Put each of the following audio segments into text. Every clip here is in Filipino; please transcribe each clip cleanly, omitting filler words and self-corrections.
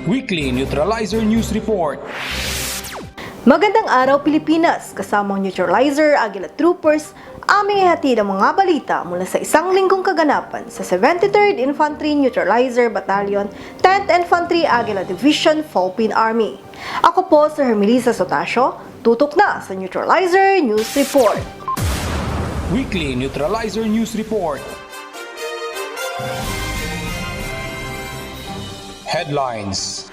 Weekly Neutralizer News Report. Magandang araw Pilipinas, kasamang Neutralizer, Aguila Troopers, aming ihatid ang mga balita mula sa isang linggong kaganapan sa 73rd Infantry Neutralizer Battalion, 10th Infantry Aguila Division, Philippine Army. Ako po si Hermelisa Sotasio, tutok na sa Neutralizer News Report. Weekly Neutralizer News Report. Headlines.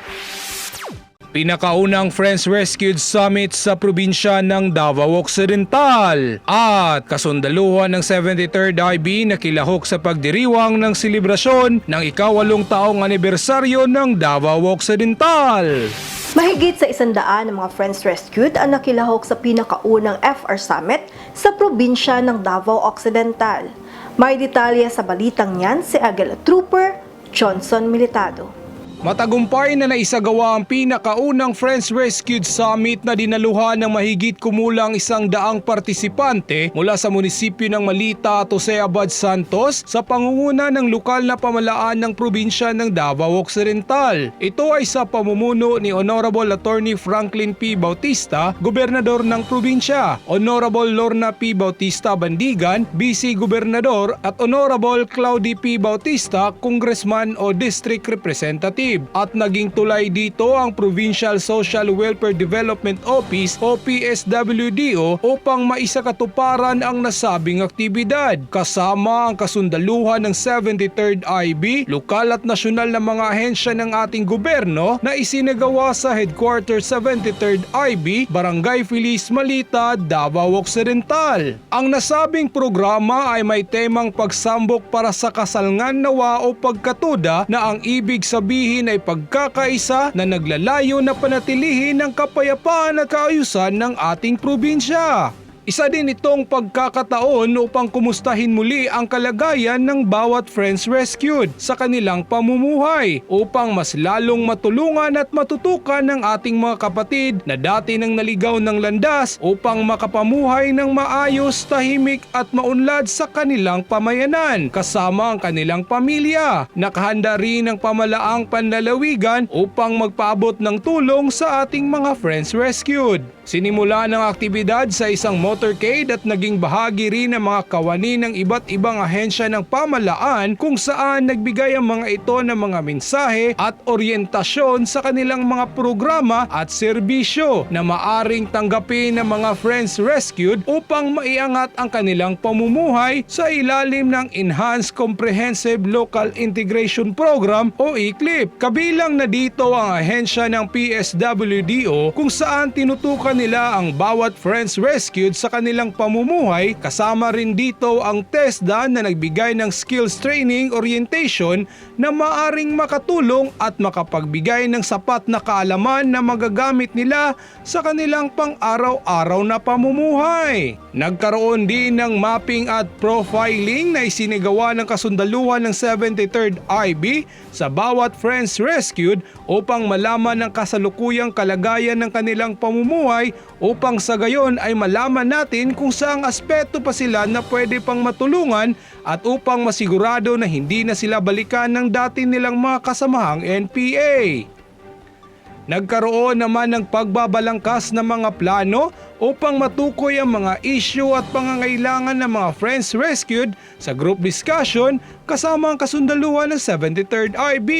Pinakaunang Friends Rescued Summit sa probinsya ng Davao Occidental at kasundaluhan ng 73rd IB na kilahok sa pagdiriwang ng selebrasyon ng ika-8 taong anibersaryo ng Davao Occidental. Mahigit sa 100 ng mga Friends Rescued ang nakilahok sa pinakaunang FR Summit sa probinsya ng Davao Occidental. May detalye sa balitang yan si Aguila Trooper Johnson Militado. Matagumpay na naisagawa ang pinakaunang Friends Rescued Summit na dinaluhan ng mahigit kumulang 100 partisipante mula sa munisipyo ng Malita at Jose Abad Santos sa pangunguna ng lokal na pamalaan ng probinsya ng Davao Occidental. Ito ay sa pamumuno ni Honorable Attorney Franklin P. Bautista, Gobernador ng probinsya, Honorable Lorna P. Bautista Bandigan, Vice Gobernador at Honorable Claudy P. Bautista, Congressman o District Representative. At naging tulay dito ang Provincial Social Welfare Development Office o PSWDO upang maisakatuparan ang nasabing aktibidad. Kasama ang kasundaluhan ng 73rd IB, lokal at nasyonal na mga ahensya ng ating gobyerno na isinagawa sa Headquarters 73rd IB, Barangay Feliz, Malita, Davao Occidental. Ang nasabing programa ay may temang pagsambok para sa kasalngan nawa o pagkatuda na ang ibig sabihin ay pagkakaisa na naglalayo na panatilihin ang kapayapaan at kaayusan ng ating probinsya. Isa din itong pagkakataon upang kumustahin muli ang kalagayan ng bawat Friends Rescued sa kanilang pamumuhay upang mas lalong matulungan at matutukan ng ating mga kapatid na dati nang naligaw ng landas upang makapamuhay ng maayos, tahimik at maunlad sa kanilang pamayanan kasama ang kanilang pamilya. Nakahanda rin ang pamalaang panlalawigan upang magpaabot ng tulong sa ating mga Friends Rescued. Sinimula ng aktibidad sa isang motorcade at naging bahagi rin ng mga kawani ng iba't ibang ahensya ng pamalaan kung saan nagbigay ang mga ito ng mga mensahe at oryentasyon sa kanilang mga programa at serbisyo na maaring tanggapin ng mga Friends Rescued upang maiangat ang kanilang pamumuhay sa ilalim ng Enhanced Comprehensive Local Integration Program o ECLIP. Kabilang na dito ang ahensya ng PSWDO kung saan tinutukan nila ang bawat Friends Rescued sa kanilang pamumuhay, kasama rin dito ang TESDA na nagbigay ng skills training orientation na maaring makatulong at makapagbigay ng sapat na kaalaman na magagamit nila sa kanilang pang-araw-araw na pamumuhay. Nagkaroon din ng mapping at profiling na isinagawa ng kasundaluhan ng 73rd IB sa bawat Friends Rescued upang malaman ang kasalukuyang kalagayan ng kanilang pamumuhay upang sa gayon ay malaman natin kung saang aspeto pa sila na pwede pang matulungan at upang masigurado na hindi na sila balikan ng dati nilang mga kasamahang NPA. Nagkaroon naman ng pagbabalangkas ng mga plano upang matukoy ang mga issue at pangangailangan ng mga Friends Rescued sa group discussion kasama ang kasundaluhan ng 73rd IB.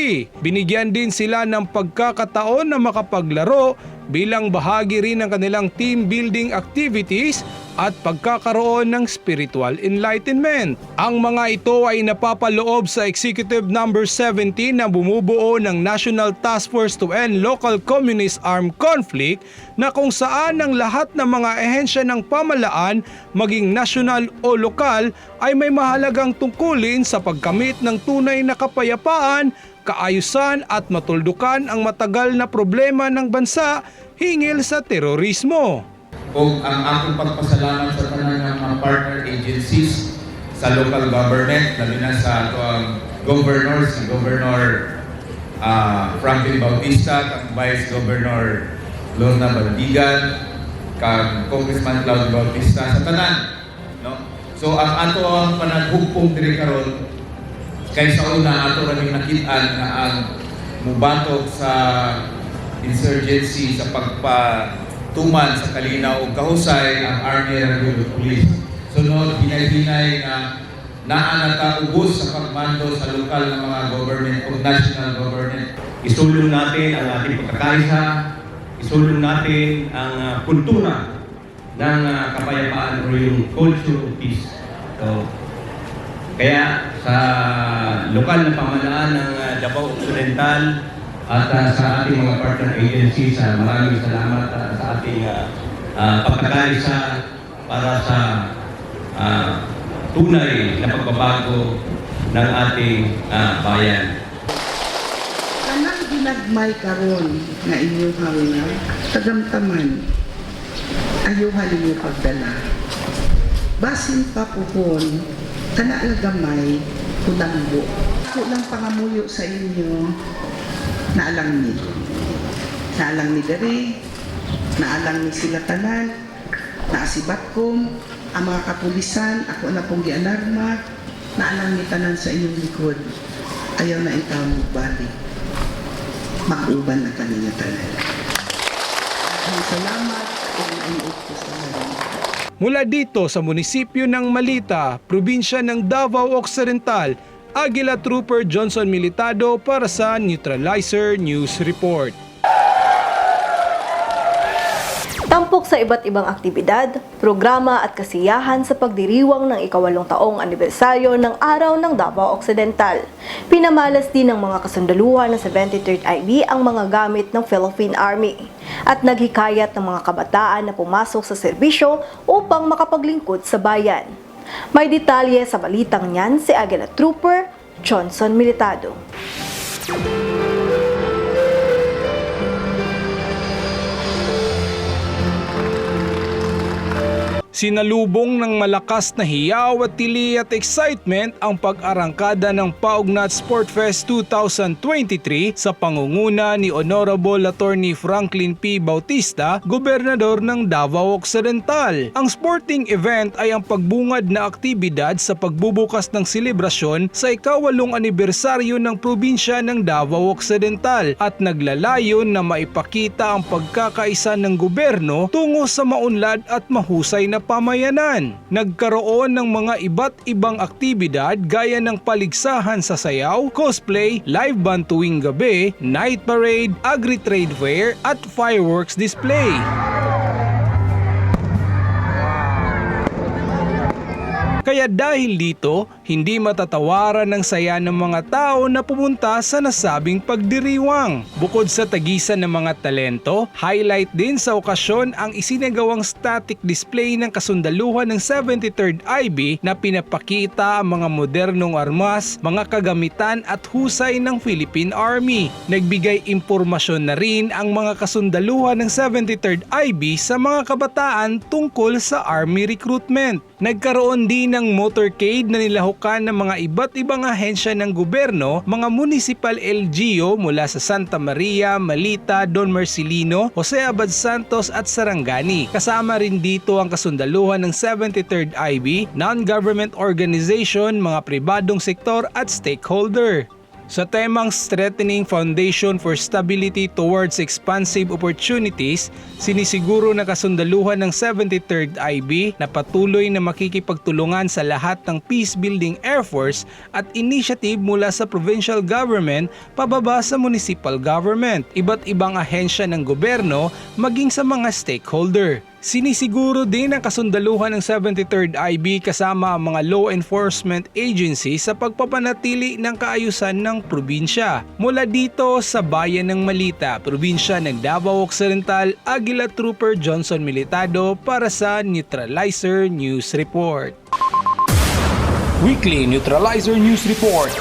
Binigyan din sila ng pagkakataon na makapaglaro bilang bahagi rin ng kanilang team building activities at pagkakaroon ng spiritual enlightenment. Ang mga ito ay napapaloob sa Executive Number 17 na bumubuo ng National Task Force to End Local Communist Armed Conflict na kung saan ang lahat ng mga ehensya ng pamalaan, maging nasyonal o lokal, ay may mahalagang tungkulin sa pagkamit ng tunay na kapayapaan, kaayusan at matuldukan ang matagal na problema ng bansa hingil sa terorismo. O ang aking pagpasalamat sa tanan ng mga partner agencies sa local government, lalo na sa governor, si Governor Franklin Bautista, kang Vice Governor Lorna Bandigan, kang Congressman Claudio Bautista sa tanan. No? So ang ato ang panaghugpong diri karon Kaysa una, ato rin nakitaan na ang mubatok sa insurgency sa pagpatuman sa kalinaw o kahusay ang Army and Regular Police. Sunod, hinay-hinay na naanata ubos sa pagmando sa lokal na mga government o national government. Isulong natin ang ating pagkakaisa, isulong natin ang kultura ng kapayapaan o yung culture of peace. So, kaya sa lokal na pamahalaan ng Davao Occidental at sa ating mga partner agencies, maraming salamat sa ating pagkakaisa para sa tunay na pagbabago ng ating bayan. Kanang ginagmay karon nga inyong hawna, tagamtaman, ayuhan ninyo pagdala. Basin pa puhon, kanalagamay, kunangbo. Ako lang pangamuyo sa inyo, naalang ni Dere, naalang ni sila tanan, naasibatkom, ang mga kapulisan, ako na pong gialarma, naalang ni tanan sa inyong likod. Ayaw na ikaw magbalik. Mag-uban na kanina tanan. Salamat at ang ko sa mga. Mula dito sa munisipyo ng Malita, probinsya ng Davao Occidental, Aguila Trooper Johnson Militado para sa Neutralizer News Report. Tampok sa iba't ibang aktibidad, programa at kasiyahan sa pagdiriwang ng ika-8 taong anibersaryo ng Araw ng Davao Occidental. Pinamalas din ng mga kasundaluhan ng 73rd IB ang mga gamit ng Philippine Army at naghikayat ng mga kabataan na pumasok sa serbisyo upang makapaglingkod sa bayan. May detalye sa balitang niyan si Aguila Trooper Johnson Militado. Sinalubong ng malakas na hiyaw at tili at excitement ang pag-arangkada ng Paugnat Sport Fest 2023 sa pangunguna ni Honorable Attorney Franklin P. Bautista, Gobernador ng Davao Occidental. Ang sporting event ay ang pagbungad na aktibidad sa pagbubukas ng selebrasyon sa ika-8 anibersaryo ng probinsya ng Davao Occidental at naglalayon na maipakita ang pagkakaisa ng gobyerno tungo sa maunlad at mahusay na pamayanan. Nagkaroon ng mga iba't ibang aktibidad gaya ng paligsahan sa sayaw, cosplay, live band tuwing gabi, night parade, agri-trade fair at fireworks display. Kaya dahil dito, hindi matatawaran ng saya ng mga tao na pumunta sa nasabing pagdiriwang. Bukod sa tagisan ng mga talento, highlight din sa okasyon ang isinagawang static display ng kasundaluhan ng 73rd IB na pinapakita ang mga modernong armas, mga kagamitan at husay ng Philippine Army. Nagbigay impormasyon na rin ang mga kasundaluhan ng 73rd IB sa mga kabataan tungkol sa Army recruitment. Nagkaroon din ng motorcade na nilahukan ng mga iba't ibang ahensya ng gobyerno, mga municipal LGU mula sa Santa Maria, Malita, Don Marcelino, Jose Abad Santos at Sarangani. Kasama rin dito ang kasundaluhan ng 73rd IB, non-government organization, mga pribadong sektor at stakeholder. Sa temang Strengthening Foundation for Stability Towards Expansive Opportunities, sinisiguro na kasundaluhan ng 73rd IB na patuloy na makikipagtulungan sa lahat ng peace-building efforts at initiative mula sa provincial government pababa sa municipal government, iba't ibang ahensya ng gobyerno maging sa mga stakeholder. Sinisiguro din ang kasundaluhan ng 73rd IB kasama ang mga law enforcement agencies sa pagpapanatili ng kaayusan ng probinsya. Mula dito sa bayan ng Malita, probinsya ng Davao Occidental, Aguila Trooper Johnson Militado para sa Neutralizer News Report. Weekly Neutralizer News Report.